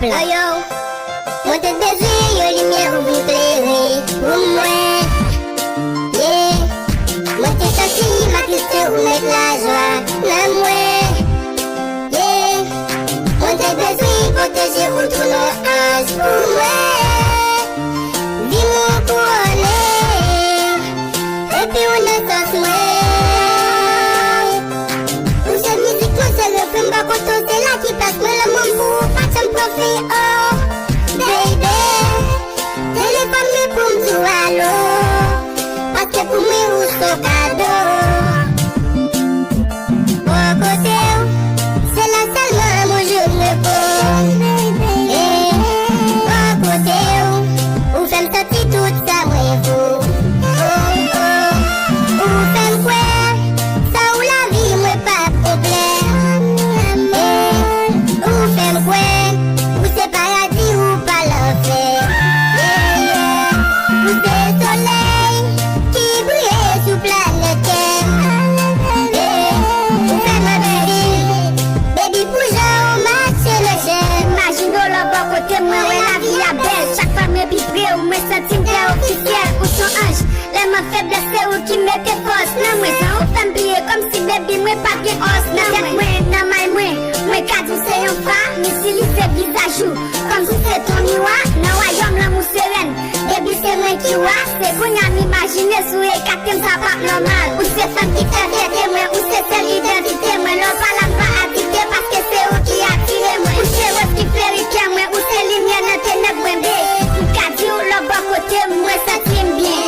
peuple. Yo yo, moi te désire, yo lumière ou vous éclairer pour moi. Yeah, moi te senti ma tristesse ou mettre la joie dans moi. Yeah, moi te désire protéger ou tout nos âges pour moi. Vie mon couronné, et puis on est sans moi. Pour cette musique, moi c'est le film, par contre c'est là qui passe, moi le monde pour pas t'en profiter. Oh, baby, téléphone me pour me dire allô, parce que pour moi ou son cadeau. Bon côté, c'est là seulement mon jour me pose. Bon côté, ou femme sortir tout ça, moi vous. Ou femme quoi, ça ou la vie, moi pas problème. Ou femme quoi, ou c'est paradis ou pas l'enfer. Ou c'est soleil qui brille sous planète Terre. Ou femme baby pour genre match le chien. Imagine là bas côté moi, ouais la vie est belle. Chaque fois me pipré ou me sentir bien officiel ou son ange. Les ma faiblesse c'est où qui met tes forces. Non moi ça on fait plier comme si baby moi pas bien os. Non moi, non moi cadou c'est un phare. Mais si lui c'est visage ou comme si c'est ton miroir. Non royaume l'amour sereine. Baby c'est moi qui vois. C'est qu'on a m'imaginer sous les quatre ça pas normal. Ou c'est femme qui fait fierté moi. Ou c'est celle identité moi. L'on pas pas attité parce que c'est eux qui attirent moi. Ou c'est eux qui fait ricain moi. Ou c'est lumière dans tes neuf moi. Ou cadou le bas côté moi ça t'aime bien.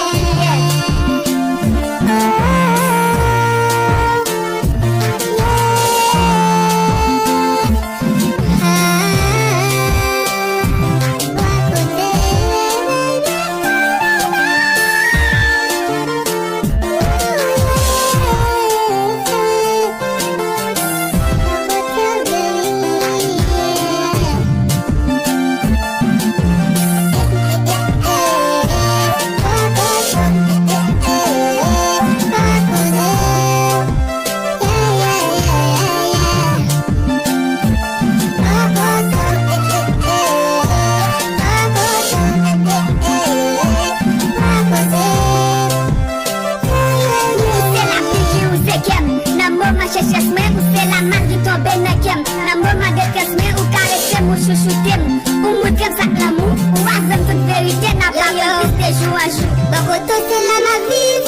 C'est la marque du tombé nakem. L'amour m'a détresse, ou caressé, ou chouchouté. Ou moutrem ça l'amour, ou azem toute vérité. N'a pas plus de jour à jour. Bon côté c'est là ma vie.